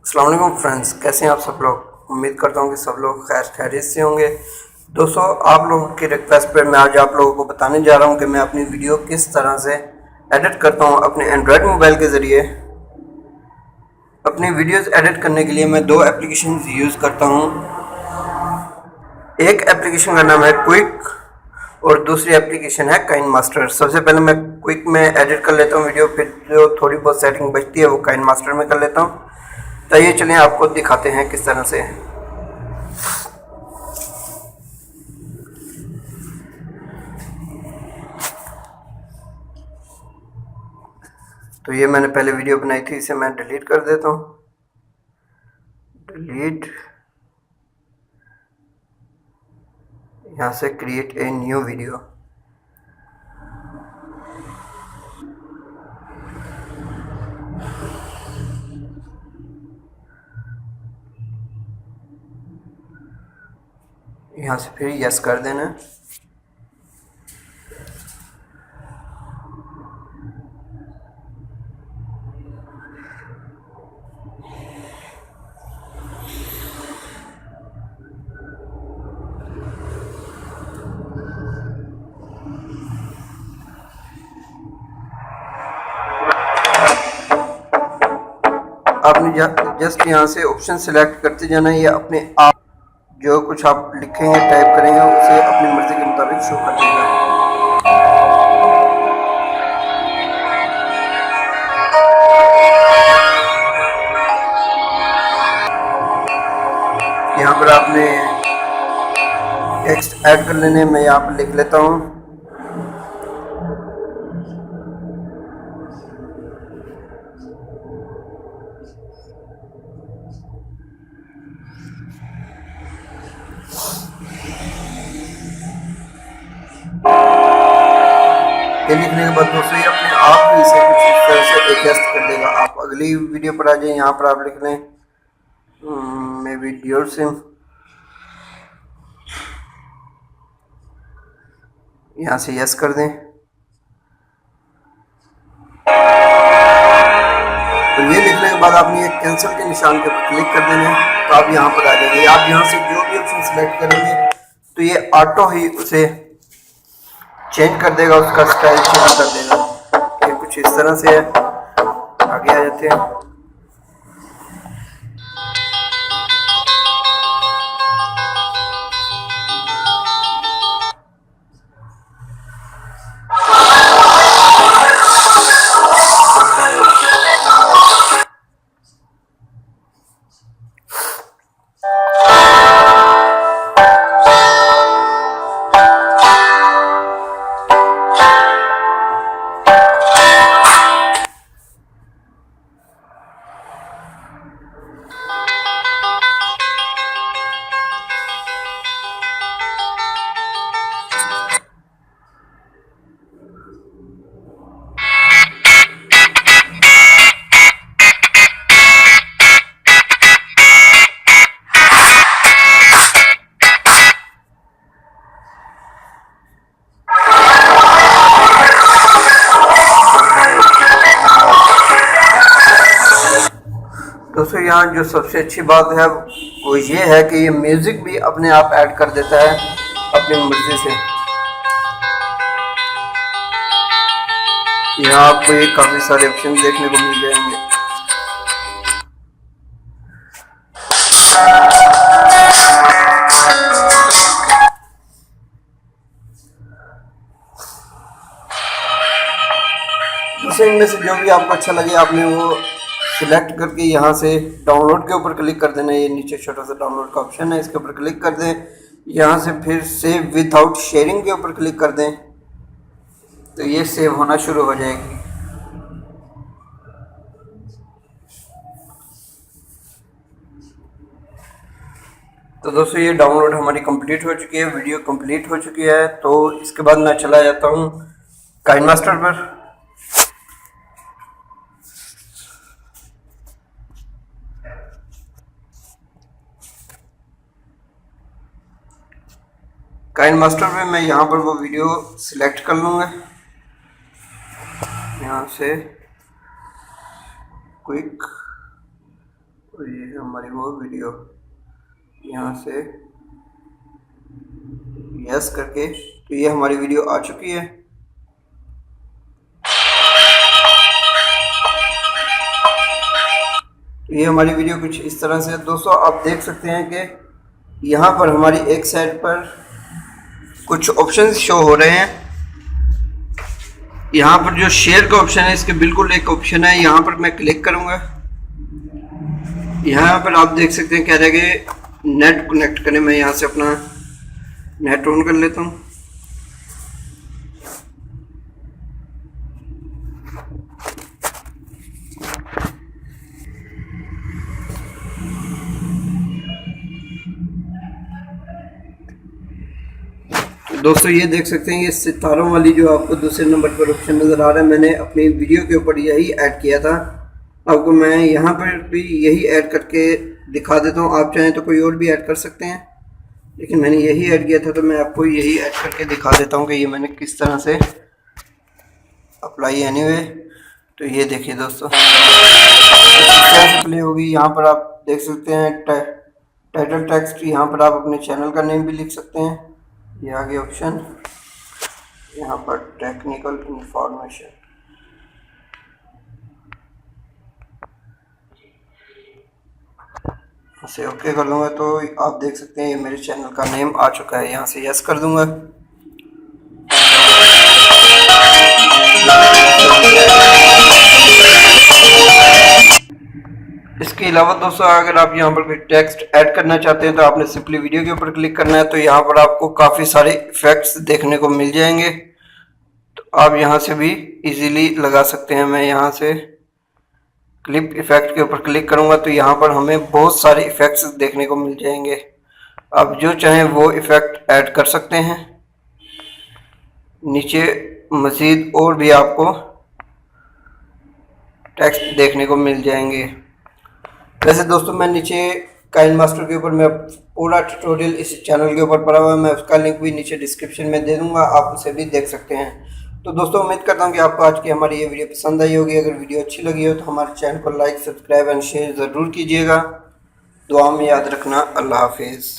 अस्सलाम वालेकुम फ्रेंड्स, कैसे हैं आप सब लोग। उम्मीद करता हूं कि सब लोग खैर खैरियत से होंगे। दोस्तों, आप लोगों की रिक्वेस्ट पर मैं आज आप लोगों को बताने जा रहा हूं कि मैं अपनी वीडियो किस तरह से एडिट करता हूं अपने एंड्रॉयड मोबाइल के ज़रिए। अपनी वीडियोस एडिट करने के लिए मैं दो एप्लीकेशन यूज़ करता हूं। एक एप्लीकेशन का नाम है क्विक और दूसरी एप्लीकेशन है काइन मास्टर। सबसे पहले मैं क्विक में एडिट कर लेता हूँ वीडियो, फिर जो थोड़ी बहुत सेटिंग बचती है वो काइन मास्टर में कर लेता हूँ। तो ये चलिए आपको दिखाते हैं किस तरह से। तो ये मैंने पहले वीडियो बनाई थी, इसे मैं डिलीट कर देता हूँ। डिलीट, यहाँ से क्रिएट ए न्यू वीडियो। यहाँ से फिर यस कर देना है। आपने जस्ट यहाँ से ऑप्शन सिलेक्ट करते जाना है। ये अपने आप जो कुछ आप लिखेंगे, टाइप करेंगे, उसे अपनी मर्जी के मुताबिक शो कर देगा। यहाँ पर आपने टेक्स्ट ऐड कर लेने, मैं यहाँ पर लिख लेता हूँ। ये लिखने के बाद दोस्तों ये अपने आप ही इसे कुछ इस तरह से एडजस्ट कर देगा। आप अगली वीडियो पर आ जाए, यहाँ पर आप लिख लें मे बी ड्यूर सिम। यहाँ से यस कर दें। तो ये लिखने के बाद आपने ये कैंसिल के निशान के ऊपर क्लिक कर देना है, तो आप यहाँ पर आ जाएंगे। आप यहाँ से जो भी ऑप्शन सेलेक्ट करेंगे तो ये ऑटो ही उसे चेंज कर देगा, उसका स्टाइल चेंज कर देगा। ये कुछ इस तरह से है। आगे आ जाते हैं। दोस्तों, यहाँ जो सबसे अच्छी बात है वो ये है कि ये म्यूज़िक भी अपने आप ऐड कर देता है अपनी मर्जी से। यहाँ आपको ये काफ़ी सारे ऑप्शन देखने को मिल जाएंगे। इनमें से जो भी आपको अच्छा लगे आपने वो सिलेक्ट करके यहाँ से डाउनलोड के ऊपर क्लिक कर देना। ये नीचे छोटा सा डाउनलोड का ऑप्शन है, इसके ऊपर क्लिक कर दें। यहाँ से फिर सेव विदाउट शेयरिंग के ऊपर क्लिक कर दें, तो ये सेव होना शुरू हो जाएगी। तो दोस्तों, ये डाउनलोड हमारी कंप्लीट हो चुकी है, वीडियो कंप्लीट हो चुकी है। तो इसके बाद मैं चला जाता हूँ काइन मास्टर पर। काइन मास्टर में मैं यहाँ पर वो वीडियो सिलेक्ट कर लूँगा। यहाँ से क्विक और ये है हमारी वो वीडियो। यहाँ से यस करके तो ये हमारी वीडियो आ चुकी है। तो ये हमारी वीडियो कुछ इस तरह से दोस्तों आप देख सकते हैं कि यहाँ पर हमारी एक साइड पर कुछ ऑप्शंस शो हो रहे हैं। यहाँ पर जो शेयर का ऑप्शन है इसके बिल्कुल एक ऑप्शन है, यहाँ पर मैं क्लिक करूँगा। यहाँ पर आप देख सकते हैं कह रहा है कि नेट कनेक्ट करें। मैं यहाँ से अपना नेट ऑन कर लेता हूँ। दोस्तों ये देख सकते हैं ये सितारों वाली जो आपको दूसरे नंबर पर ऑप्शन नज़र आ रहा है, मैंने अपनी वीडियो के ऊपर यही ऐड किया था। आपको मैं यहाँ पर भी यही ऐड करके दिखा देता हूँ। आप चाहें तो कोई और भी ऐड कर सकते हैं, लेकिन मैंने यही ऐड किया था तो मैं आपको यही ऐड करके दिखा देता हूँ कि ये मैंने किस तरह से अप्लाई एनीवे। तो ये देखिए दोस्तों किस तरह से प्ले होगी। यहाँ पर आप देख सकते हैं टाइटल टेक्स्ट, यहाँ पर आप अपने चैनल का नेम भी लिख सकते हैं। ये आगे ऑप्शन, यहाँ पर टेक्निकल इंफॉर्मेशन, इसे ओके कर लूँगा तो आप देख सकते हैं ये मेरे चैनल का नेम आ चुका है। यहाँ से यस कर दूँगा। इसके अलावा दोस्तों अगर आप यहाँ पर कोई टेक्स्ट ऐड करना चाहते हैं तो आपने सिंपली वीडियो के ऊपर क्लिक करना है। तो यहाँ पर आपको काफ़ी सारे इफ़ेक्ट्स देखने को मिल जाएंगे, तो आप यहाँ से भी इजीली लगा सकते हैं। मैं यहाँ से क्लिप इफ़ेक्ट के ऊपर क्लिक करूँगा तो यहाँ पर हमें बहुत सारे इफ़ेक्ट्स देखने को मिल जाएंगे। आप जो चाहें वो इफ़ेक्ट ऐड कर सकते हैं। नीचे मज़ीद और भी आपको टेक्स्ट देखने को मिल जाएंगे। वैसे दोस्तों मैं नीचे काइनमास्टर के ऊपर मैं पूरा ट्यूटोरियल इस चैनल के ऊपर पड़ा हुआ है, मैं उसका लिंक भी नीचे डिस्क्रिप्शन में दे दूंगा, आप उसे भी देख सकते हैं। तो दोस्तों उम्मीद करता हूं कि आपको आज की हमारी ये वीडियो पसंद आई होगी। अगर वीडियो अच्छी लगी हो तो हमारे चैनल को लाइक, सब्सक्राइब एंड शेयर ज़रूर कीजिएगा। दुआ में याद रखना। अल्लाह हाफिज़।